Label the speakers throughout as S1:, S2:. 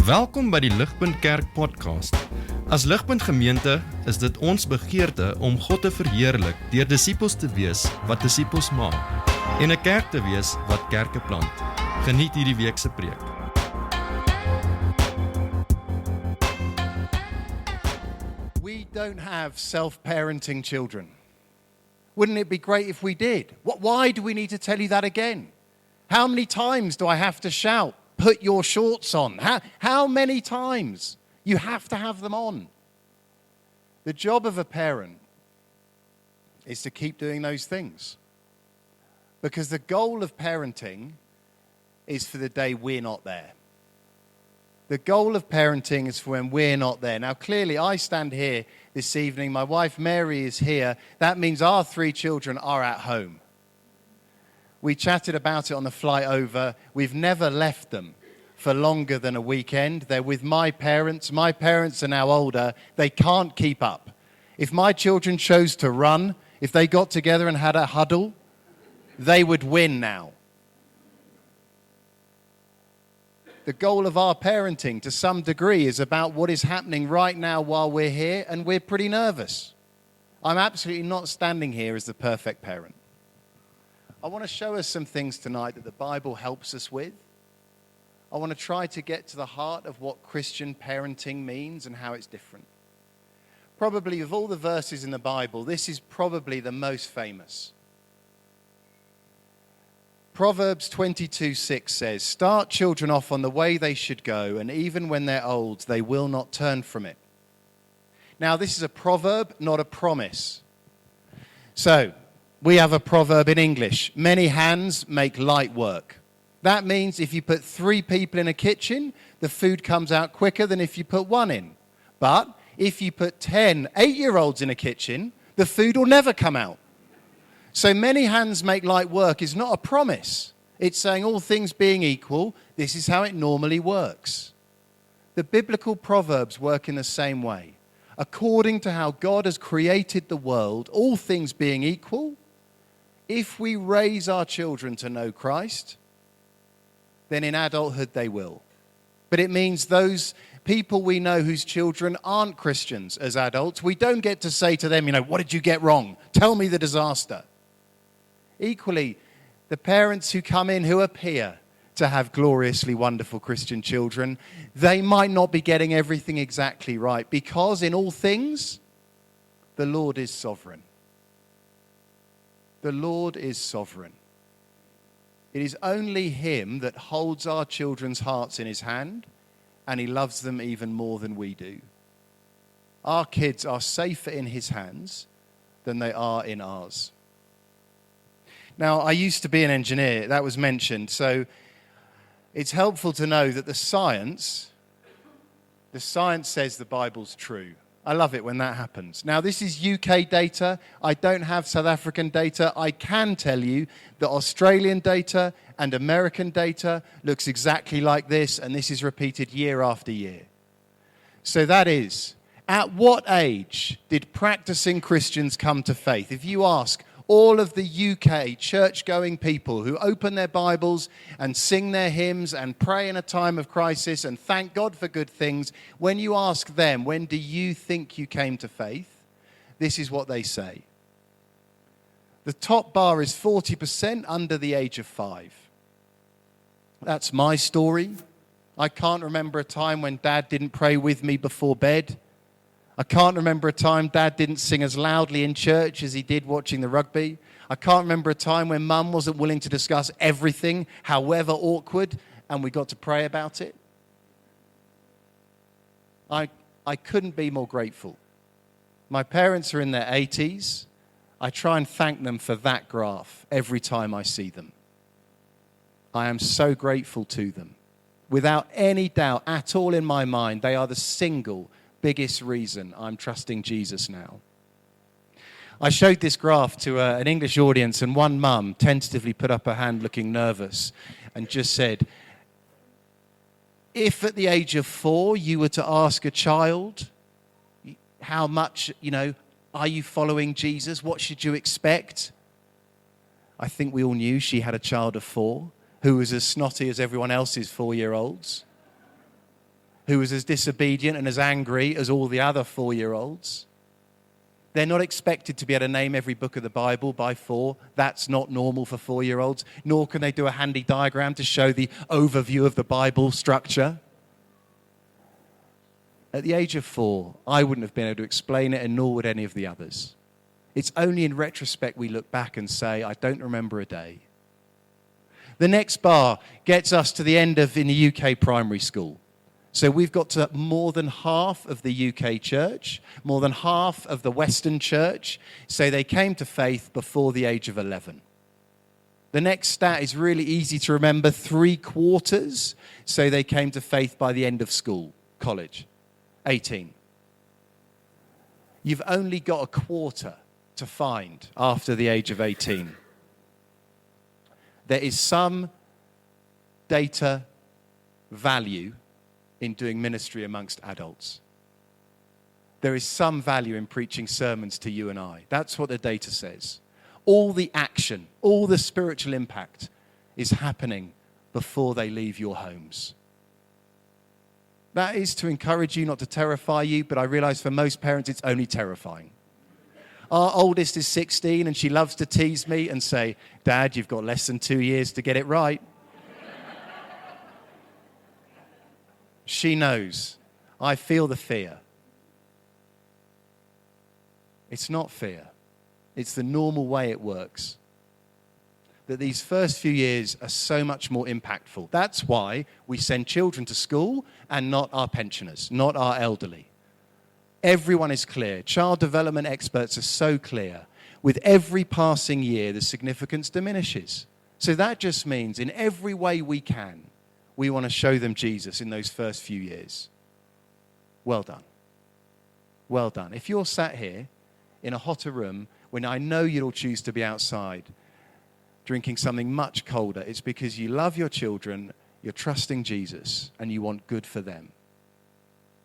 S1: Welkom by die Ligpunt Kerk podcast. As Ligpunt Gemeente is dit ons begeerte om God te verheerlik deur disippels te wees wat disippels maak en 'n kerk te wees wat kerke plant. Geniet hierdie week se preek.
S2: We don't have self-parenting children. Wouldn't it be great if we did? Why do we need to tell you that again? How many times do I have to shout, put your shorts on? How many times? You have to have them on. The job of a parent is to keep doing those things. Because the goal of parenting is for the day we're not there. The goal of parenting is for when we're not there. Now, clearly, I stand here this evening. My wife, Mary, is here. That means our 3 children are at home. We chatted about it on the flight over. We've never left them for longer than a weekend. They're with my parents. My parents are now older. They can't keep up. If my children chose to run, if they got together and had a huddle, they would win now. The goal of our parenting, to some degree, is about what is happening right now while we're here, and we're pretty nervous. I'm absolutely not standing here as the perfect parent. I want to show us some things tonight that the Bible helps us with. I want to try to get to the heart of what Christian parenting means and how it's different. Probably of all the verses in the Bible, this is probably the most famous. Proverbs 22:6 says, "Start children off on the way they should go, and even when they're old, they will not turn from it." Now, this is a proverb, not a promise. So, we have a proverb in English: many hands make light work. That means if you put 3 people in a kitchen, the food comes out quicker than if you put 1 in. But if you put 10 8-year-olds in a kitchen, the food will never come out. So many hands make light work is not a promise. It's saying all things being equal, this is how it normally works. The biblical proverbs work in the same way. According to how God has created the world, all things being equal, if we raise our children to know Christ, then in adulthood they will. But it means those people we know whose children aren't Christians as adults, we don't get to say to them, what did you get wrong? Tell me the disaster. Equally, the parents who come in who appear to have gloriously wonderful Christian children, they might not be getting everything exactly right, because in all things, the Lord is sovereign. The Lord is sovereign. It is only Him that holds our children's hearts in His hand, and He loves them even more than we do. Our kids are safer in His hands than they are in ours. Now, I used to be an engineer, that was mentioned, so it's helpful to know that the science says the Bible's true. I love it when that happens. Now, this is UK data. I don't have South African data. I can tell you that Australian data and American data looks exactly like this, and this is repeated year after year. So that is, at what age did practicing Christians come to faith? If you ask all of the UK church-going people who open their Bibles and sing their hymns and pray in a time of crisis and thank God for good things, when you ask them, when do you think you came to faith? This is what they say. The top bar is 40% under the age of 5. That's my story. I can't remember a time when Dad didn't pray with me before bed. I can't remember a time Dad didn't sing as loudly in church as he did watching the rugby. I can't remember a time when Mum wasn't willing to discuss everything, however awkward, and we got to pray about it. I couldn't be more grateful. My parents are in their 80s. I try and thank them for that graph every time I see them. I am so grateful to them. Without any doubt at all in my mind, they are the single biggest reason I'm trusting Jesus now. I showed this graph to an English audience, and one mum tentatively put up her hand looking nervous and just said, if at the age of 4 you were to ask a child, how much, are you following Jesus? What should you expect? I think we all knew she had a child of 4 who was as snotty as everyone else's 4-year-olds. who was as disobedient and as angry as all the other 4-year-olds. They're not expected to be able to name every book of the Bible by 4. That's not normal for 4-year-olds. Nor can they do a handy diagram to show the overview of the Bible structure. At the age of 4, I wouldn't have been able to explain it, and nor would any of the others. It's only in retrospect we look back and say, I don't remember a day. The next bar gets us to the end of in the UK primary school. So we've got to more than half of the UK church, more than half of the Western church, say they came to faith before the age of 11. The next stat is really easy to remember. 3/4 say they came to faith by the end of school, college, 18. You've only got a quarter to find after the age of 18. There is some data value in doing ministry amongst adults. There is some value in preaching sermons to you and I. That's what the data says. All the action, all the spiritual impact is happening before they leave your homes. That is to encourage you, not to terrify you, but I realize for most parents it's only terrifying. Our oldest is 16 and she loves to tease me and say, Dad, you've got less than 2 years to get it right. She knows. I feel the fear. It's not fear. It's the normal way it works. That these first few years are so much more impactful. That's why we send children to school and not our pensioners, not our elderly. Everyone is clear. Child development experts are so clear. With every passing year, the significance diminishes. So that just means in every way we can, we want to show them Jesus in those first few years. Well done. Well done. If you're sat here in a hotter room when I know you'll choose to be outside drinking something much colder, it's because you love your children, you're trusting Jesus, and you want good for them.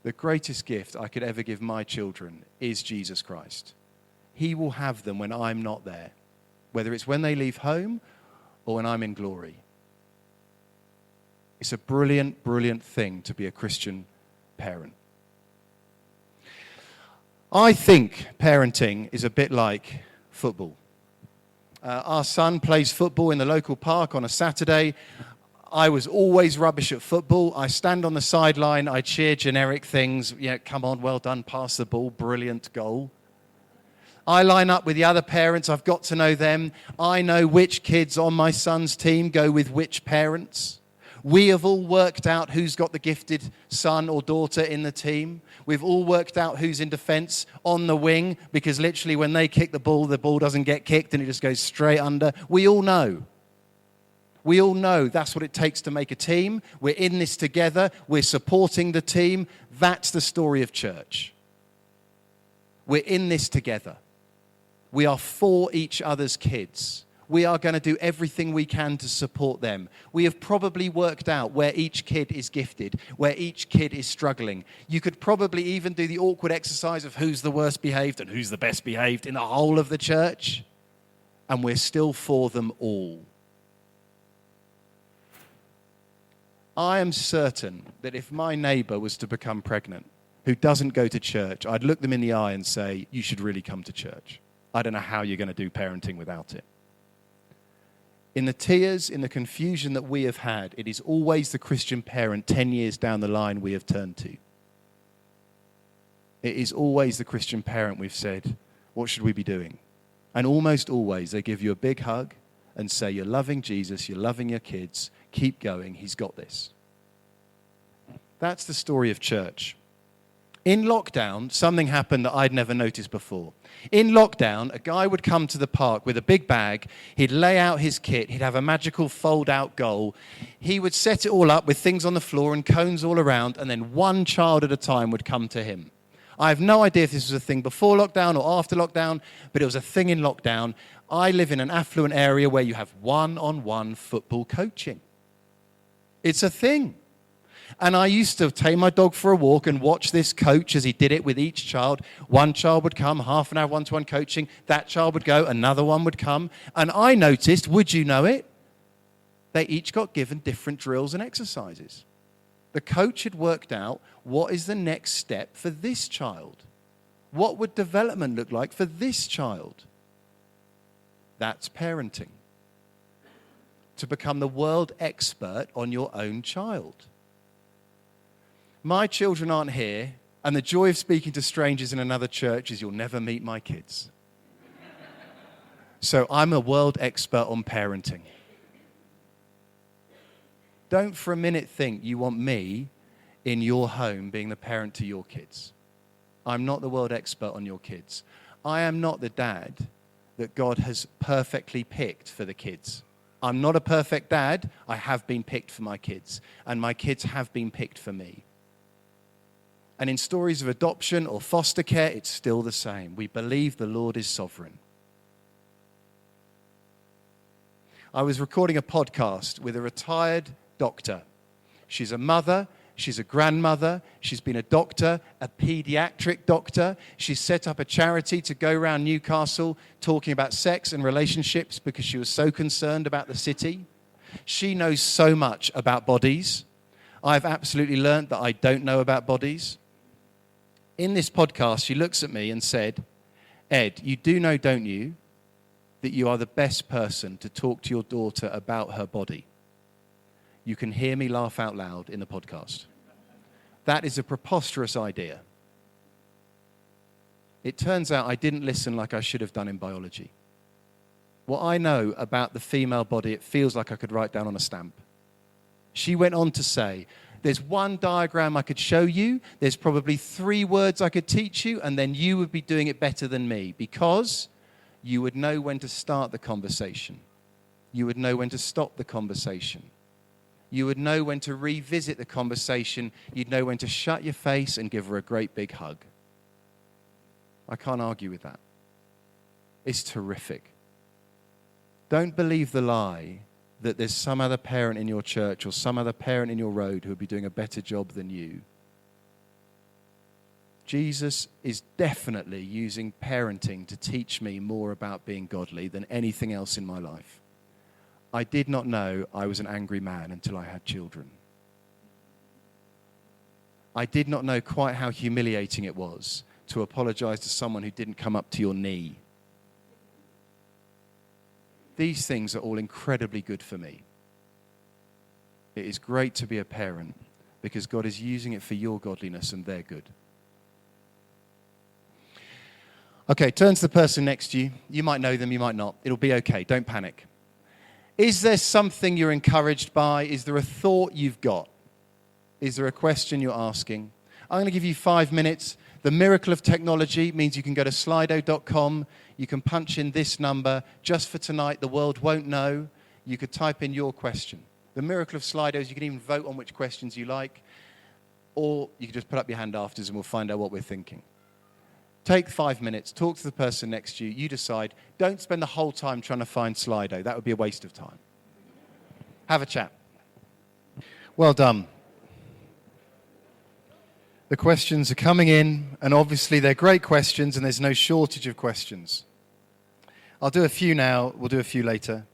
S2: The greatest gift I could ever give my children is Jesus Christ. He will have them when I'm not there, whether it's when they leave home or when I'm in glory. It's a brilliant, brilliant thing to be a Christian parent. I think parenting is a bit like football. Our son plays football in the local park on a Saturday. I was always rubbish at football. I stand on the sideline, I cheer generic things. Yeah, come on, well done, pass the ball, brilliant goal. I line up with the other parents, I've got to know them. I know which kids on my son's team go with which parents. We have all worked out who's got the gifted son or daughter in the team. We've all worked out who's in defense on the wing, because literally when they kick the ball doesn't get kicked and it just goes straight under. We all know. We all know that's what it takes to make a team. We're in this together. We're supporting the team. That's the story of church. We're in this together. We are for each other's kids. We are going to do everything we can to support them. We have probably worked out where each kid is gifted, where each kid is struggling. You could probably even do the awkward exercise of who's the worst behaved and who's the best behaved in the whole of the church. And we're still for them all. I am certain that if my neighbor was to become pregnant, who doesn't go to church, I'd look them in the eye and say, you should really come to church. I don't know how you're going to do parenting without it. In the tears, in the confusion that we have had, it is always the Christian parent 10 years down the line we have turned to. It is always the Christian parent we've said, what should we be doing? And almost always they give you a big hug and say, you're loving Jesus, you're loving your kids, keep going, he's got this. That's the story of church. In lockdown, something happened that I'd never noticed before. In lockdown, a guy would come to the park with a big bag, he'd lay out his kit, he'd have a magical fold-out goal, he would set it all up with things on the floor and cones all around, and then one child at a time would come to him. I have no idea if this was a thing before lockdown or after lockdown, but it was a thing in lockdown. I live in an affluent area where you have one-on-one football coaching. It's a thing. And I used to take my dog for a walk and watch this coach as he did it with each child. One child would come, half an hour one-to-one coaching. That child would go, another one would come. And I noticed, would you know it, they each got given different drills and exercises. The coach had worked out what is the next step for this child. What would development look like for this child? That's parenting. To become the world expert on your own child. My children aren't here, and the joy of speaking to strangers in another church is you'll never meet my kids. So I'm a world expert on parenting. Don't for a minute think you want me in your home being the parent to your kids. I'm not the world expert on your kids. I am not the dad that God has perfectly picked for the kids. I'm not a perfect dad. I have been picked for my kids, and my kids have been picked for me. And in stories of adoption or foster care, it's still the same. We believe the Lord is sovereign. I was recording a podcast with a retired doctor. She's a mother, she's a grandmother, she's been a doctor, a pediatric doctor. She's set up a charity to go around Newcastle talking about sex and relationships because she was so concerned about the city. She knows so much about bodies. I've absolutely learned that I don't know about bodies. In this podcast, she looks at me and said, Ed, you do know, don't you, that you are the best person to talk to your daughter about her body. You can hear me laugh out loud in the podcast. That is a preposterous idea. It turns out I didn't listen like I should have done in biology. What I know about the female body, it feels like I could write down on a stamp. She went on to say, there's one diagram I could show you, there's probably 3 words I could teach you, and then you would be doing it better than me because you would know when to start the conversation. You would know when to stop the conversation. You would know when to revisit the conversation. You'd know when to shut your face and give her a great big hug. I can't argue with that. It's terrific. Don't believe the lie that there's some other parent in your church or some other parent in your road who would be doing a better job than you. Jesus is definitely using parenting to teach me more about being godly than anything else in my life. I did not know I was an angry man until I had children. I did not know quite how humiliating it was to apologize to someone who didn't come up to your knee. These things are all incredibly good for me. It is great to be a parent because God is using it for your godliness and their good. Okay, turn to the person next to you. You might know them, you might not. It'll be okay, don't panic. Is there something you're encouraged by? Is there a thought you've got? Is there a question you're asking? I'm going to give you 5 minutes. The miracle of technology means you can go to slido.com. You can punch in this number. Just for tonight, the world won't know. You could type in your question. The miracle of Slido is you can even vote on which questions you like. Or you can just put up your hand afterwards and we'll find out what we're thinking. Take 5 minutes. Talk to the person next to you. You decide. Don't spend the whole time trying to find Slido. That would be a waste of time. Have a chat. Well done. The questions are coming in, and obviously they're great questions, and there's no shortage of questions. I'll do a few now. We'll do a few later.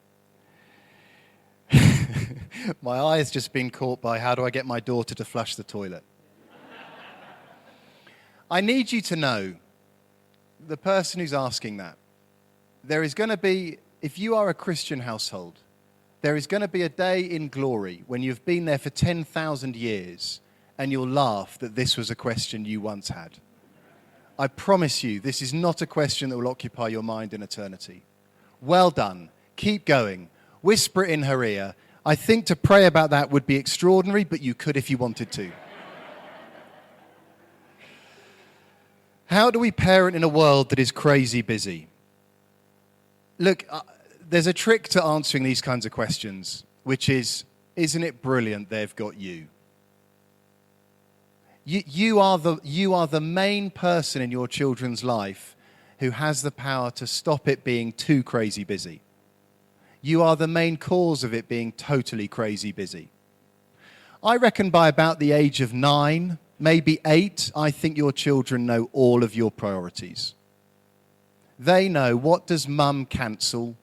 S2: My eye has just been caught by how do I get my daughter to flush the toilet? I need you to know, the person who's asking that, there is going to be, if you are a Christian household, there is going to be a day in glory when you've been there for 10,000 years and you'll laugh that this was a question you once had. I promise you, this is not a question that will occupy your mind in eternity. Well done. Keep going. Whisper it in her ear. I think to pray about that would be extraordinary, but you could if you wanted to. How do we parent in a world that is crazy busy? Look, there's a trick to answering these kinds of questions, which is, isn't it brilliant they've got you? You are the main person in your children's life who has the power to stop it being too crazy busy. You are the main cause of it being totally crazy busy. I reckon by about the age of 9, maybe 8, I think your children know all of your priorities. They know what does mum cancel,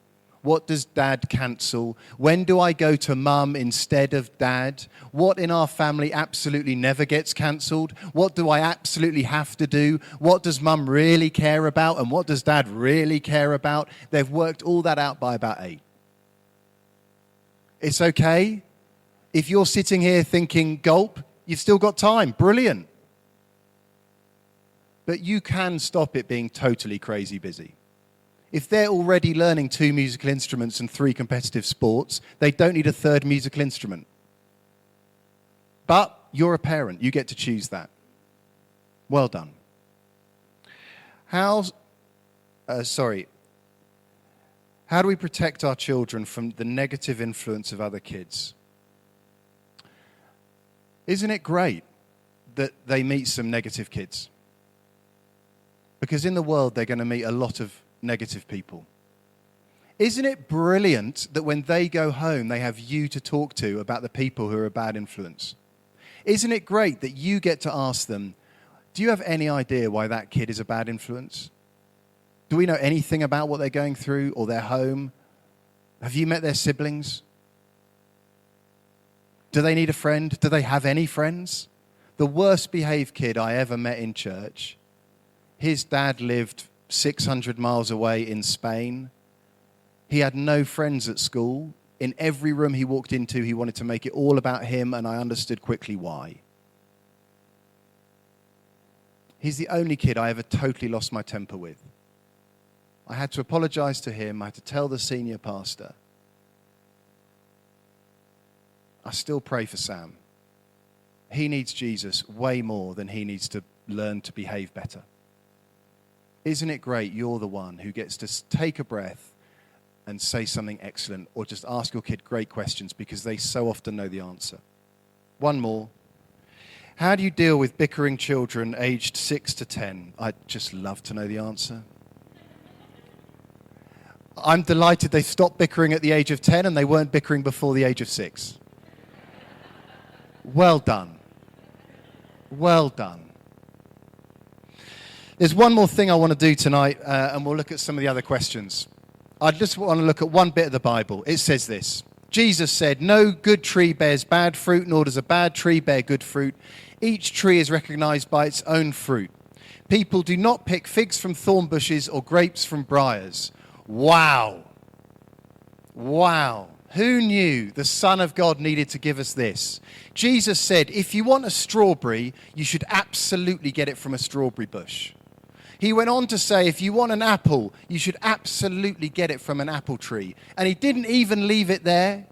S2: What does dad cancel? When do I go to mum instead of dad? What in our family absolutely never gets cancelled? What do I absolutely have to do? What does mum really care about? And what does dad really care about? They've worked all that out by about 8. It's okay. If you're sitting here thinking, gulp, you've still got time. Brilliant. But you can stop it being totally crazy busy. If they're already learning 2 musical instruments and 3 competitive sports, they don't need a 3rd musical instrument. But you're a parent. You get to choose that. Well done. How do we protect our children from the negative influence of other kids? Isn't it great that they meet some negative kids? Because in the world, they're going to meet a lot of negative people. Isn't it brilliant that when they go home, they have you to talk to about the people who are a bad influence? Isn't it great that you get to ask them, do you have any idea why that kid is a bad influence? Do we know anything about what they're going through or their home? Have you met their siblings? Do they need a friend? Do they have any friends? The worst behaved kid I ever met in church, his dad lived 600 miles away in Spain. He had no friends at school. In every room he walked into, he wanted to make it all about him, and I understood quickly why. He's the only kid I ever totally lost my temper with. I had to apologize to him. I had to tell the senior pastor. I still pray for Sam. He needs Jesus way more than he needs to learn to behave better. Isn't it great you're the one who gets to take a breath and say something excellent, or just ask your kid great questions because they so often know the answer? One more. How do you deal with bickering children aged 6 to 10? I'd just love to know the answer. I'm delighted they stopped bickering at the age of 10 and they weren't bickering before the age of 6. Well done. Well done. There's one more thing I want to do tonight, and we'll look at some of the other questions. I just want to look at one bit of the Bible. It says this. Jesus said, "No good tree bears bad fruit, nor does a bad tree bear good fruit. Each tree is recognized by its own fruit. People do not pick figs from thorn bushes or grapes from briars." Wow. Wow. Who knew the Son of God needed to give us this? Jesus said, if you want a strawberry, you should absolutely get it from a strawberry bush. He went on to say, if you want an apple, you should absolutely get it from an apple tree. And he didn't even leave it there.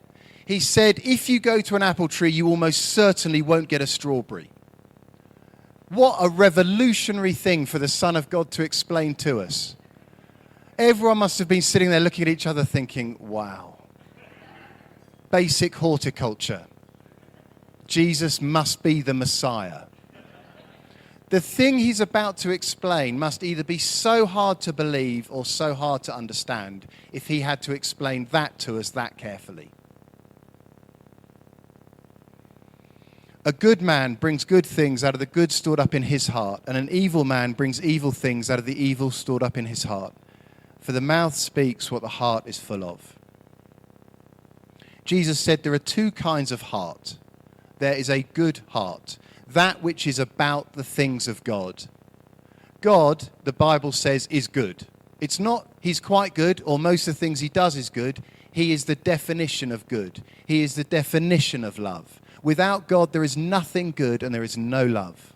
S2: He said, if you go to an apple tree, you almost certainly won't get a strawberry. What a revolutionary thing for the Son of God to explain to us. Everyone must have been sitting there looking at each other thinking, wow. Basic horticulture. Jesus must be the Messiah. The thing he's about to explain must either be so hard to believe or so hard to understand if he had to explain that to us that carefully. A good man brings good things out of the good stored up in his heart, and an evil man brings evil things out of the evil stored up in his heart. For the mouth speaks what the heart is full of. Jesus said there are 2 kinds of heart. There is a good heart, that which is about the things of God. God, the Bible says, is good. It's not he's quite good or most of the things he does is good. He is the definition of good. He is the definition of love. Without God, there is nothing good and there is no love.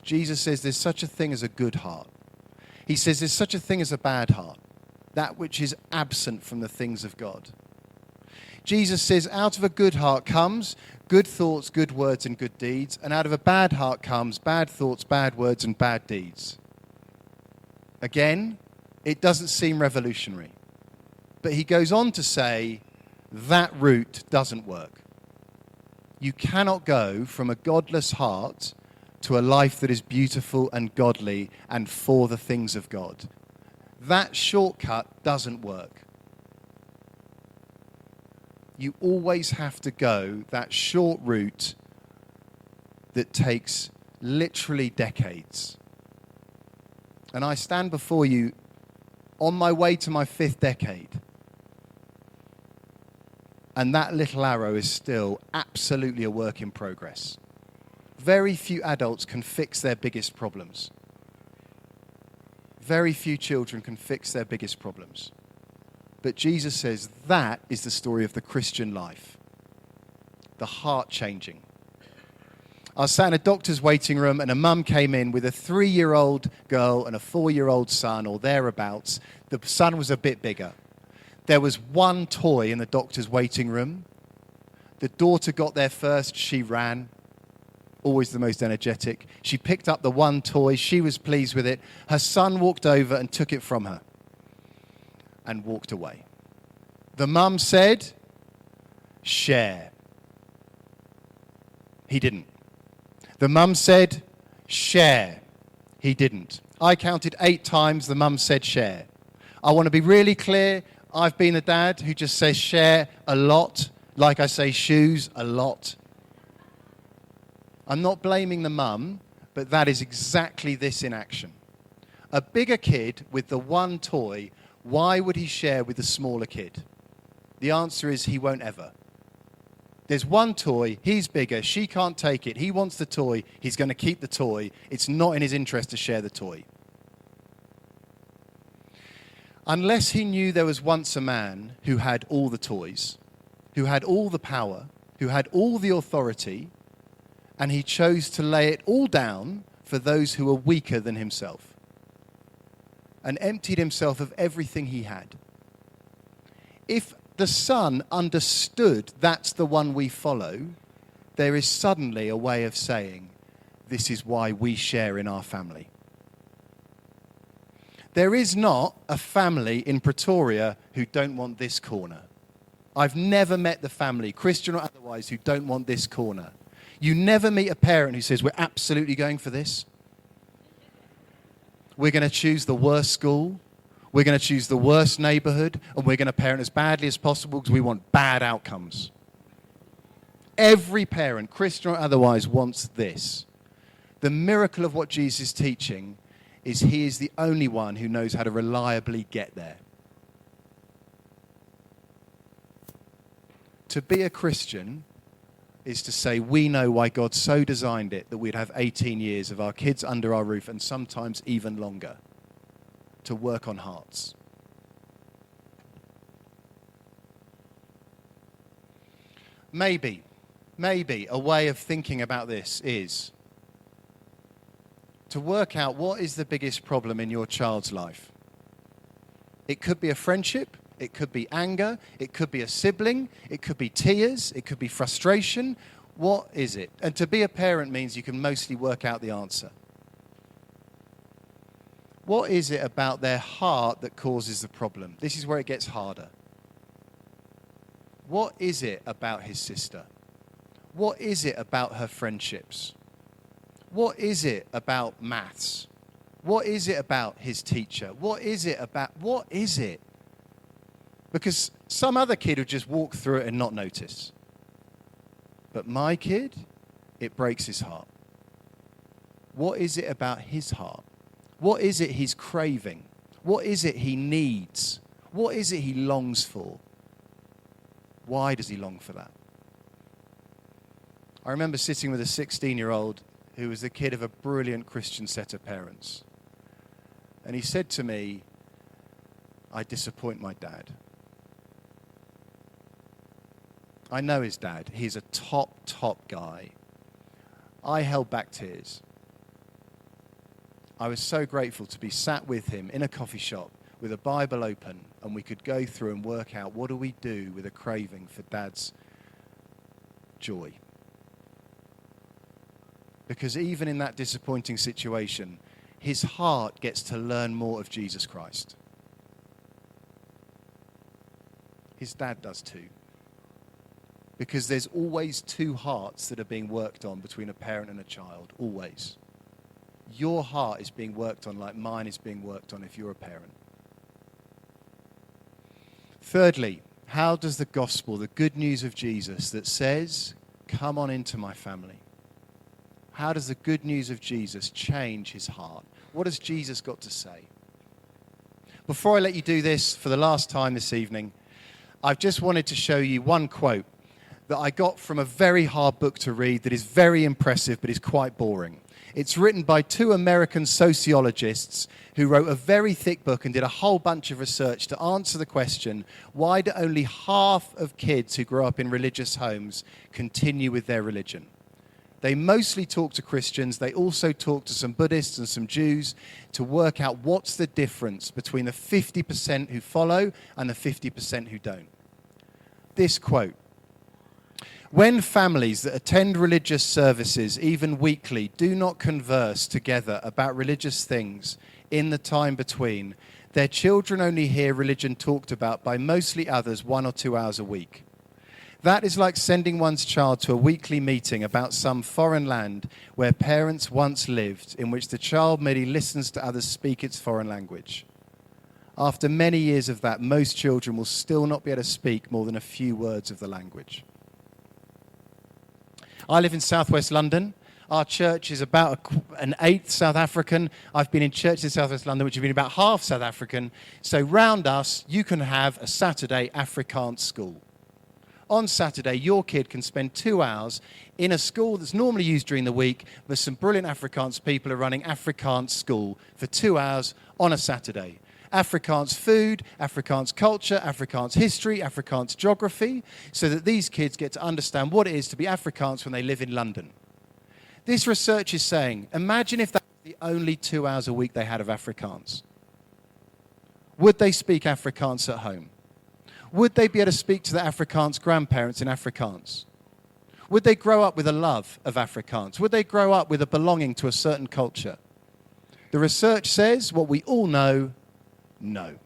S2: Jesus says there's such a thing as a good heart. He says there's such a thing as a bad heart, that which is absent from the things of God. Jesus says out of a good heart comes good thoughts, good words, and good deeds, and out of a bad heart comes bad thoughts, bad words, and bad deeds. Again, it doesn't seem revolutionary, but he goes on to say that route doesn't work. You cannot go from a godless heart to a life that is beautiful and godly and for the things of God. That shortcut doesn't work. You always have to go that short route that takes literally decades. And I stand before you on my way to my 5th decade. And that little arrow is still absolutely a work in progress. Very few adults can fix their biggest problems. Very few children can fix their biggest problems. But Jesus says that is the story of the Christian life. The heart changing. I was sat in a doctor's waiting room and a mum came in with a 3-year-old girl and a 4-year-old son or thereabouts. The son was a bit bigger. There was one toy in the doctor's waiting room. The daughter got there first. She ran. Always the most energetic. She picked up the one toy. She was pleased with it. Her son walked over and took it from her and walked away. The mum said, share. He didn't. The mum said, share. He didn't. I counted 8 times. The mum said, share. I want to be really clear. I've been the dad who just says share a lot, like I say shoes a lot. I'm not blaming the mum, but that is exactly this in action. A bigger kid with the one toy, why would he share with the smaller kid? The answer is he won't ever. There's one toy, he's bigger, she can't take it, he wants the toy, he's going to keep the toy. It's not in his interest to share the toy. Unless he knew there was once a man who had all the toys, who had all the power, who had all the authority, and he chose to lay it all down for those who were weaker than himself, and emptied himself of everything he had. If the son understood that's the one we follow, there is suddenly a way of saying, this is why we share in our family. There is not a family in Pretoria who don't want this corner. I've never met the family, Christian or otherwise, who don't want this corner. You never meet a parent who says, we're absolutely going for this. We're going to choose the worst school. We're going to choose the worst neighborhood. And we're going to parent as badly as possible because we want bad outcomes. Every parent, Christian or otherwise, wants this. The miracle of what Jesus is teaching is he is the only one who knows how to reliably get there. To be a Christian is to say we know why God so designed it that we'd have 18 years of our kids under our roof and sometimes even longer to work on hearts. Maybe a way of thinking about this is to work out what is the biggest problem in your child's life. It could be a friendship, it could be anger, it could be a sibling, it could be tears, it could be frustration. What is it? And to be a parent means you can mostly work out the answer. What is it about their heart that causes the problem? This is where it gets harder. What is it about his sister? What is it about her friendships? What is it about maths? What is it about his teacher? What is it? Because some other kid would just walk through it and not notice. But my kid, it breaks his heart. What is it about his heart? What is it he's craving? What is it he needs? What is it he longs for? Why does he long for that? I remember sitting with a 16-year-old who was the kid of a brilliant Christian set of parents. And he said to me, I disappoint my dad. I know his dad. He's a top guy. I held back tears. I was so grateful to be sat with him in a coffee shop with a Bible open, and we could go through and work out what do we do with a craving for dad's joy. Because even in that disappointing situation, his heart gets to learn more of Jesus Christ. His dad does too. Because there's always two hearts that are being worked on between a parent and a child, always. Your heart is being worked on like mine is being worked on if you're a parent. Thirdly, how does the gospel, the good news of Jesus that says, come on into my family, how does the good news of Jesus change his heart? What has Jesus got to say? Before I let you do this for the last time this evening, I've just wanted to show you one quote that I got from a very hard book to read that is very impressive but is quite boring. It's written by two American sociologists who wrote a very thick book and did a whole bunch of research to answer the question, why do only half of kids who grow up in religious homes continue with their religion? They mostly talk to Christians. They also talk to some Buddhists and some Jews to work out what's the difference between the 50% who follow and the 50% who don't. This quote: when families that attend religious services, even weekly, do not converse together about religious things in the time between, their children only hear religion talked about by mostly others 1 or 2 hours a week. That is like sending one's child to a weekly meeting about some foreign land where parents once lived, in which the child merely listens to others speak its foreign language. After many years of that, most children will still not be able to speak more than a few words of the language. I live in southwest London. Our church is about an eighth South African. I've been in churches in southwest London which have been about half South African. So round us, you can have a Saturday Afrikaans school. On Saturday, your kid can spend 2 hours in a school that's normally used during the week, where some brilliant Afrikaans people are running Afrikaans school for 2 hours on a Saturday. Afrikaans food, Afrikaans culture, Afrikaans history, Afrikaans geography, so that these kids get to understand what it is to be Afrikaans when they live in London. This research is saying, imagine if that was the only 2 hours a week they had of Afrikaans. Would they speak Afrikaans at home? Would they be able to speak to their Afrikaans grandparents in Afrikaans? Would they grow up with a love of Afrikaans? Would they grow up with a belonging to a certain culture? The research says what we all know, no.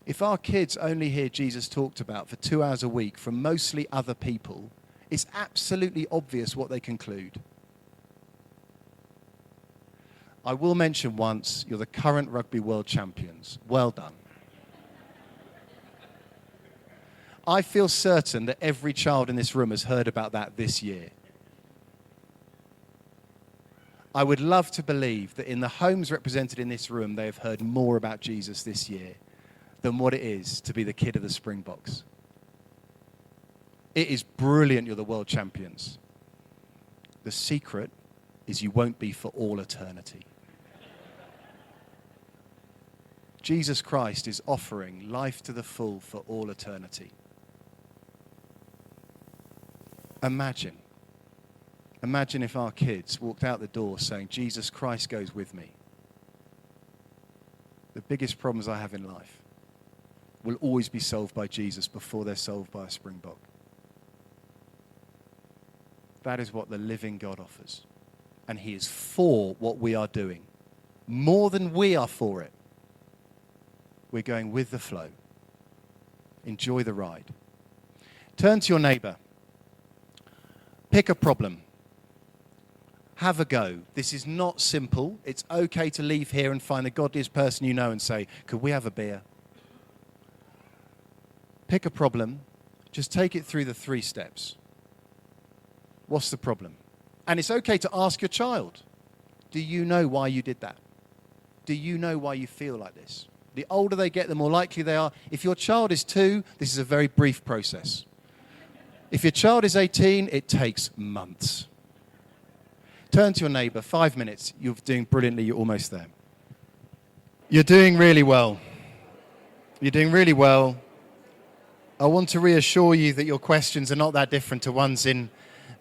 S2: If our kids only hear Jesus talked about for 2 hours a week from mostly other people, it's absolutely obvious what they conclude. I will mention once, you're the current rugby world champions. Well done. I feel certain that every child in this room has heard about that this year. I would love to believe that in the homes represented in this room, they have heard more about Jesus this year than what it is to be the kid of the Springboks. It is brilliant you're the world champions. The secret is you won't be for all eternity. Jesus Christ is offering life to the full for all eternity. Imagine if our kids walked out the door saying, Jesus Christ goes with me. The biggest problems I have in life will always be solved by Jesus before they're solved by a Springbok. That is what the living God offers. And he is for what we are doing. More than we are for it. We're going with the flow. Enjoy the ride. Turn to your neighbor. Pick a problem. Have a go. This is not simple. It's okay to leave here and find the godliest person you know and say, could we have a beer? Pick a problem. Just take it through the 3 steps. What's the problem? And it's okay to ask your child, do you know why you did that? Do you know why you feel like this? The older they get, the more likely they are. If your child is 2, this is a very brief process. If your child is 18, it takes months. Turn to your neighbor, 5 minutes. You're doing brilliantly, you're almost there. You're doing really well. You're doing really well. I want to reassure you that your questions are not that different to ones in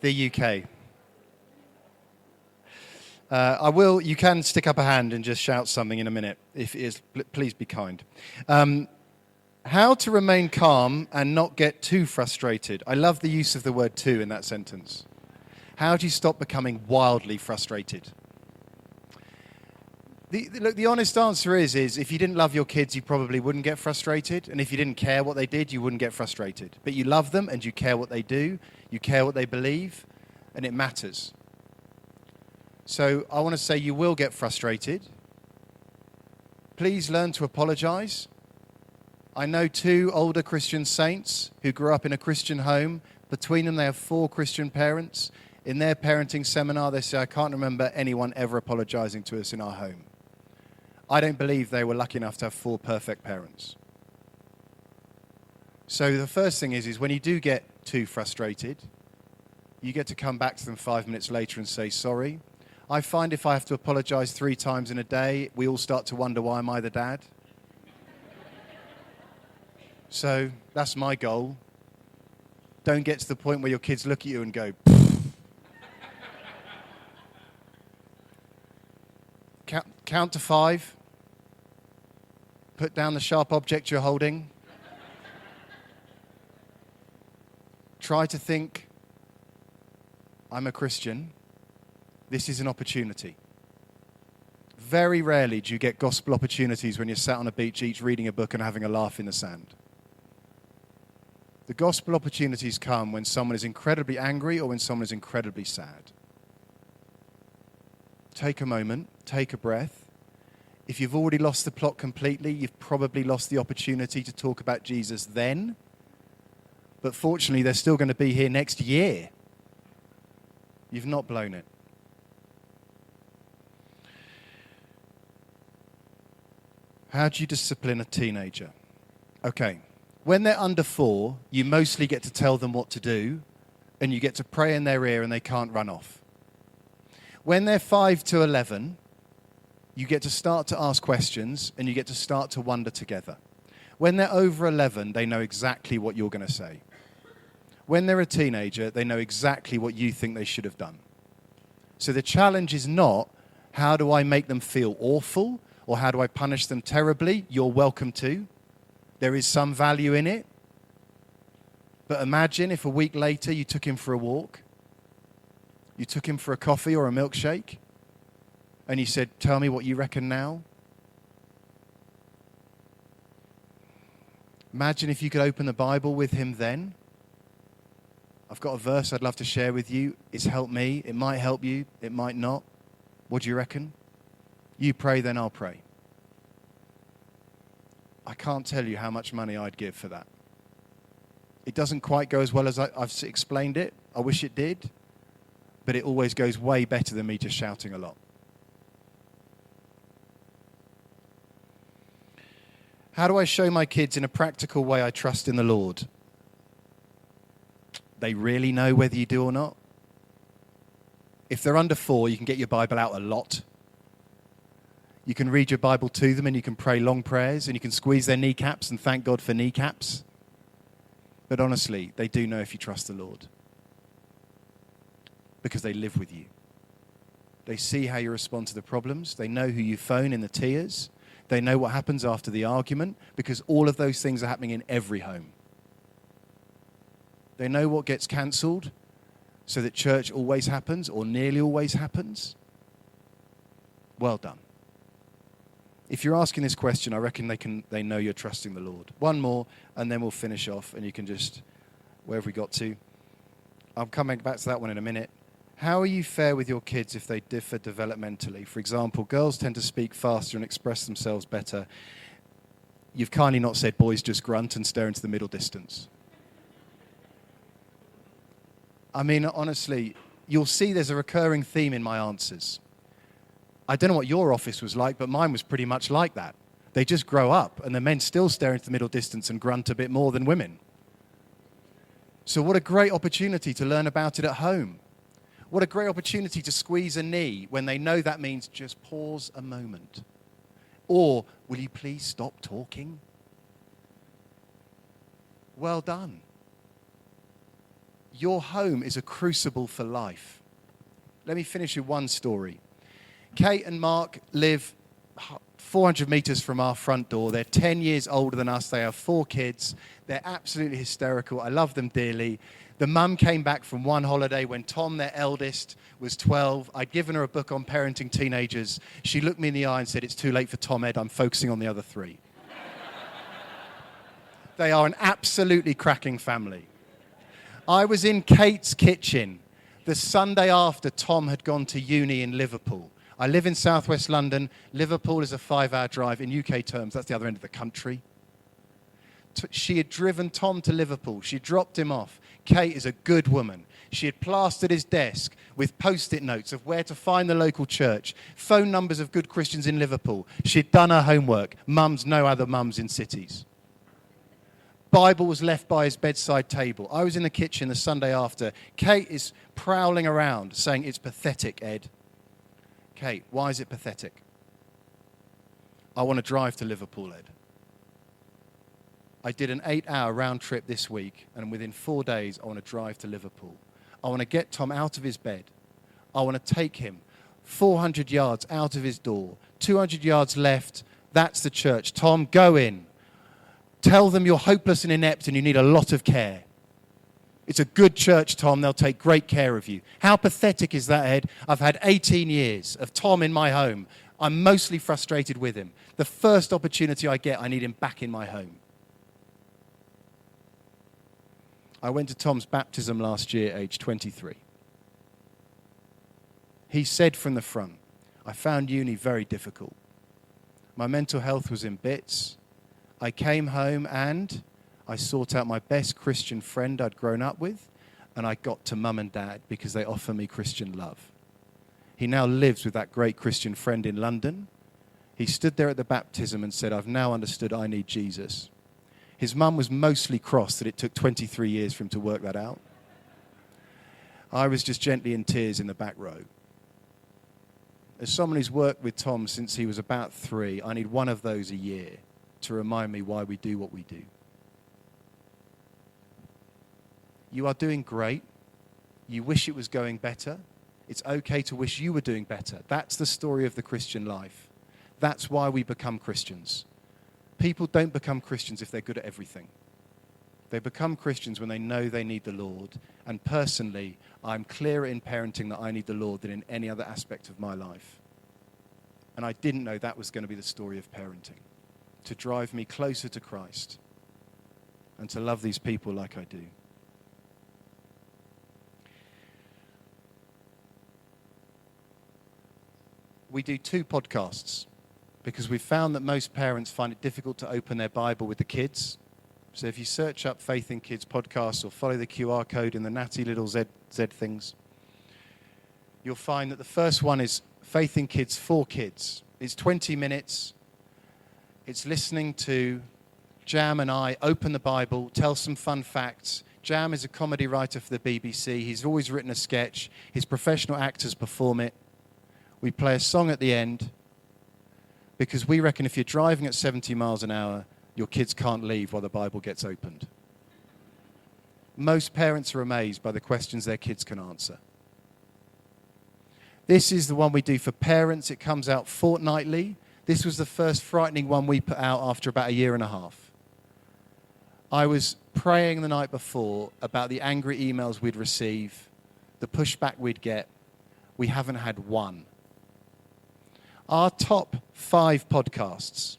S2: the UK. You can stick up a hand and just shout something in a minute. If it is, please be kind. How to remain calm and not get too frustrated. I love the use of the word too in that sentence. How do you stop becoming wildly frustrated? The honest answer is if you didn't love your kids, you probably wouldn't get frustrated. And if you didn't care what they did, you wouldn't get frustrated. But you love them and you care what they do. You care what they believe. And it matters. So I want to say you will get frustrated. Please learn to apologize. I know 2 older Christian saints who grew up in a Christian home. Between them, they have 4 Christian parents. In their parenting seminar, they say, I can't remember anyone ever apologizing to us in our home. I don't believe they were lucky enough to have 4 perfect parents. So the first thing is when you do get too frustrated, you get to come back to them 5 minutes later and say sorry. I find if I have to apologise 3 times in a day, we all start to wonder, why am I the dad? So that's my goal. Don't get to the point where your kids look at you and go, count to 5. Put down the sharp object you're holding. Try to think, I'm a Christian. This is an opportunity. Very rarely do you get gospel opportunities when you're sat on a beach each reading a book and having a laugh in the sand. The gospel opportunities come when someone is incredibly angry or when someone is incredibly sad. Take a moment, take a breath. If you've already lost the plot completely, you've probably lost the opportunity to talk about Jesus then. But fortunately, they're still going to be here next year. You've not blown it. How do you discipline a teenager? Okay, when they're under 4, you mostly get to tell them what to do, and you get to pray in their ear and they can't run off. When they're 5 to 11, you get to start to ask questions and you get to start to wonder together. When they're over 11, they know exactly what you're going to say. When they're a teenager, they know exactly what you think they should have done. So the challenge is not, how do I make them feel awful or how do I punish them terribly? You're welcome to. There is some value in it. But imagine if a week later you took him for a walk, you took him for a coffee or a milkshake, and you said, tell me what you reckon now. Imagine if you could open the Bible with him then. I've got a verse I'd love to share with you. It's helped me. It might help you. It might not. What do you reckon? You pray, then I'll pray. I can't tell you how much money I'd give for that. It doesn't quite go as well as I've explained it. I wish it did. But it always goes way better than me just shouting a lot. How do I show my kids in a practical way I trust in the Lord? They really know whether you do or not. If they're under 4, you can get your Bible out a lot. You can read your Bible to them and you can pray long prayers and you can squeeze their kneecaps and thank God for kneecaps. But honestly, they do know if you trust the Lord. Because they live with you. They see how you respond to the problems. They know who you phone in the tears. They know what happens after the argument, because all of those things are happening in every home. They know what gets cancelled so that church always happens or nearly always happens. Well done. If you're asking this question, I reckon they know you're trusting the Lord. One more, and then we'll finish off, and you can just, where have we got to? I'm coming back to that one in a minute. How are you fair with your kids if they differ developmentally? For example, girls tend to speak faster and express themselves better. You've kindly not said boys just grunt and stare into the middle distance. I mean, honestly, you'll see there's a recurring theme in my answers. I don't know what your office was like, but mine was pretty much like that. They just grow up, and the men still stare into the middle distance and grunt a bit more than women. So what a great opportunity to learn about it at home. What a great opportunity to squeeze a knee when they know that means just pause a moment. Or, will you please stop talking? Well done. Your home is a crucible for life. Let me finish with one story. Kate and Mark live 400 meters from our front door. They're 10 years older than us. They have 4 kids. They're absolutely hysterical. I love them dearly. The mum came back from one holiday when Tom, their eldest, was 12. I'd given her a book on parenting teenagers. She looked me in the eye and said, it's too late for Tom, Ed. I'm focusing on the other 3. They are an absolutely cracking family. I was in Kate's kitchen the Sunday after Tom had gone to uni in Liverpool. I live in southwest London. Liverpool is a 5-hour drive. In UK terms, that's the other end of the country. She had driven Tom to Liverpool. She dropped him off. Kate is a good woman. She had plastered his desk with post-it notes of where to find the local church, phone numbers of good Christians in Liverpool. She'd done her homework. Mums know other mums in cities. Bible was left by his bedside table. I was in the kitchen the Sunday after. Kate is prowling around saying, "It's pathetic, Ed." Kate, why is it pathetic? I want to drive to Liverpool, Ed. I did an 8-hour round trip this week, and within 4 days, I want to drive to Liverpool. I want to get Tom out of his bed. I want to take him 400 yards out of his door, 200 yards left. That's the church. Tom, go in. Tell them you're hopeless and inept and you need a lot of care. It's a good church, Tom. They'll take great care of you. How pathetic is that, Ed? I've had 18 years of Tom in my home. I'm mostly frustrated with him. The first opportunity I get, I need him back in my home. I went to Tom's baptism last year, age 23. He said from the front, "I found uni very difficult. My mental health was in bits. I came home and I sought out my best Christian friend I'd grown up with, and I got to mum and dad because they offer me Christian love." He now lives with that great Christian friend in London. He stood there at the baptism and said, "I've now understood I need Jesus." His mum was mostly cross that it took 23 years for him to work that out. I was just gently in tears in the back row. As someone who's worked with Tom since he was about 3, I need one of those a year to remind me why we do what we do. You are doing great. You wish it was going better. It's okay to wish you were doing better. That's the story of the Christian life. That's why we become Christians. People don't become Christians if they're good at everything. They become Christians when they know they need the Lord. And personally, I'm clearer in parenting that I need the Lord than in any other aspect of my life. And I didn't know that was going to be the story of parenting, to drive me closer to Christ and to love these people like I do. We do 2 podcasts because we've found that most parents find it difficult to open their Bible with the kids. So if you search up Faith in Kids podcast or follow the QR code in the natty little Z things, you'll find that the first one is Faith in Kids for Kids. It's 20 minutes. It's listening to Jam and I open the Bible, tell some fun facts. Jam is a comedy writer for the BBC. He's always written a sketch. His professional actors perform it. We play a song at the end because we reckon if you're driving at 70 miles an hour, your kids can't leave while the Bible gets opened. Most parents are amazed by the questions their kids can answer. This is the one we do for parents. It comes out fortnightly. This was the first frightening one we put out after about 1.5 years. I was praying the night before about the angry emails we'd receive, the pushback we'd get. We haven't had one. Our top 5 podcasts,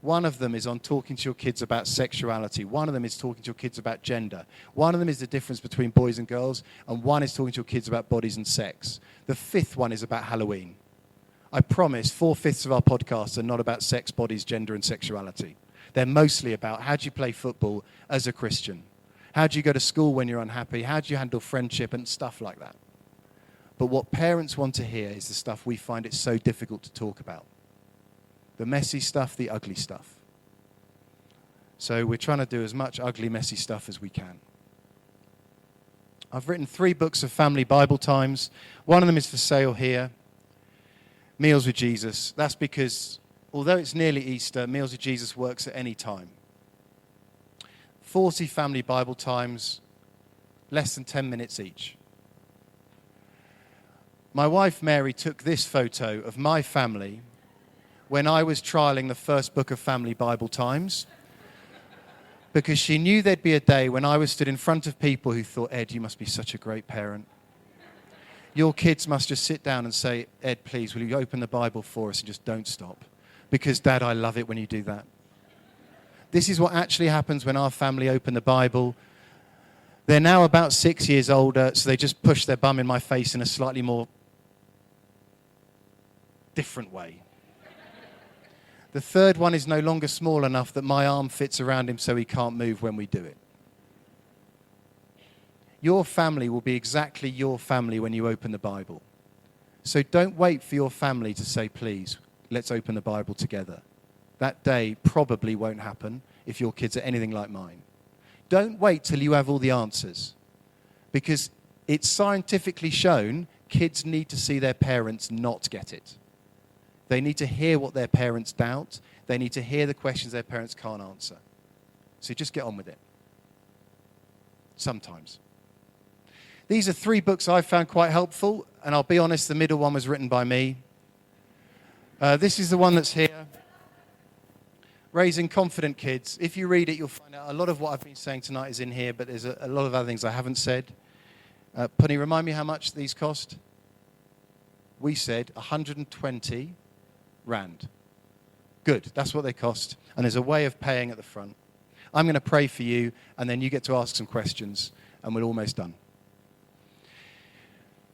S2: one of them is on talking to your kids about sexuality. One of them is talking to your kids about gender. One of them is the difference between boys and girls. And one is talking to your kids about bodies and sex. The 5th one is about Halloween. I promise 4/5 of our podcasts are not about sex, bodies, gender, and sexuality. They're mostly about how do you play football as a Christian? How do you go to school when you're unhappy? How do you handle friendship and stuff like that? But what parents want to hear is the stuff we find it so difficult to talk about. The messy stuff, the ugly stuff. So we're trying to do as much ugly, messy stuff as we can. I've written 3 books of family Bible times. One of them is for sale here. Meals with Jesus. That's because, although it's nearly Easter, Meals with Jesus works at any time. 40 family Bible times, less than 10 minutes each. My wife, Mary, took this photo of my family when I was trialing the first book of Family Bible Times because she knew there'd be a day when I was stood in front of people who thought, "Ed, you must be such a great parent. Your kids must just sit down and say, 'Ed, please, will you open the Bible for us and just don't stop? Because, Dad, I love it when you do that.'" This is what actually happens when our family open the Bible. They're now about 6 years older, so they just push their bum in my face in a slightly more different way. The 3rd one is no longer small enough that my arm fits around him so he can't move when we do it. Your family will be exactly your family when you open the Bible. So don't wait for your family to say, "Please, let's open the Bible together." That day probably won't happen if your kids are anything like mine. Don't wait till you have all the answers. Because it's scientifically shown kids need to see their parents not get it. They need to hear what their parents doubt. They need to hear the questions their parents can't answer. So just get on with it. Sometimes. These are 3 books I've found quite helpful, and I'll be honest, the middle one was written by me. This is the one that's here. Raising Confident Kids. If you read it, you'll find out a lot of what I've been saying tonight is in here, but there's a lot of other things I haven't said. Punny, remind me how much these cost? We said 120 Rand. Good, that's what they cost. And there's a way of paying at the front. I'm going to pray for you, and then you get to ask some questions, and we're almost done.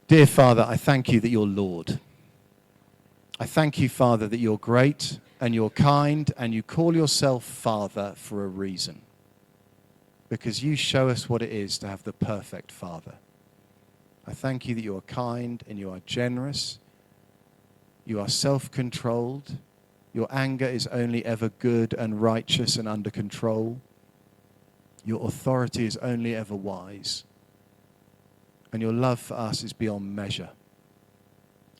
S2: Dear Father, I thank you that you're Lord. I thank you, Father, that you're great and you're kind and you call yourself Father for a reason. Because you show us what it is to have the perfect Father. I thank you that you are kind and you are generous. You are self-controlled. Your anger is only ever good and righteous and under control. Your authority is only ever wise. And your love for us is beyond measure.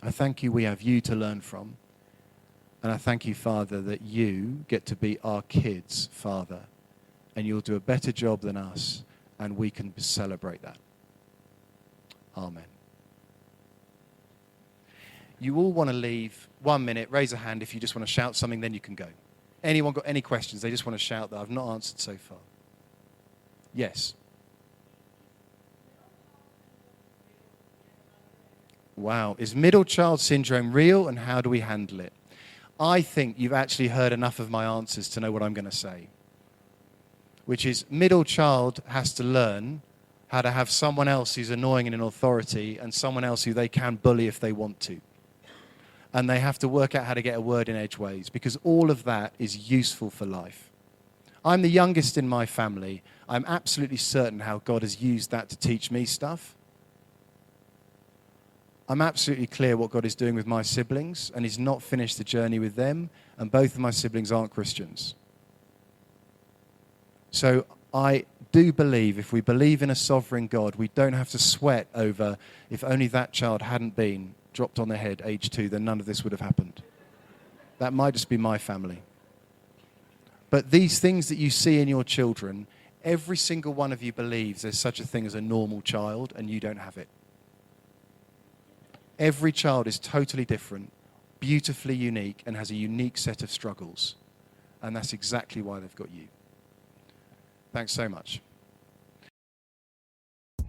S2: I thank you we have you to learn from. And I thank you, Father, that you get to be our kids' Father. And you'll do a better job than us, and we can celebrate that. Amen. You all want to leave 1 minute. Raise a hand if you just want to shout something, then you can go. Anyone got any questions they just want to shout that I've not answered so far? Yes. Wow. Is middle child syndrome real, and how do we handle it? I think you've actually heard enough of my answers to know what I'm going to say. Which is, middle child has to learn how to have someone else who's annoying and in authority and someone else who they can bully if they want to. And they have to work out how to get a word in edgeways, because all of that is useful for life. I'm the youngest in my family. I'm absolutely certain how God has used that to teach me stuff. I'm absolutely clear what God is doing with my siblings, and He's not finished the journey with them, and both of my siblings aren't Christians. So I do believe, if we believe in a sovereign God, we don't have to sweat over if only that child hadn't been dropped on their head, age 2, then none of this would have happened. That might just be my family. But these things that you see in your children, every single one of you believes there's such a thing as a normal child, and you don't have it. Every child is totally different, beautifully unique, and has a unique set of struggles. And that's exactly why they've got you. Thanks so much.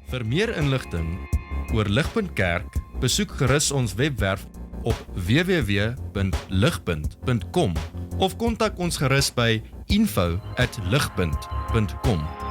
S1: Vir meer inligting oor Ligpunt Kerk, besoek gerus ons webwerf op www.ligpunt.com of kontak ons gerus by info@ligpunt.com.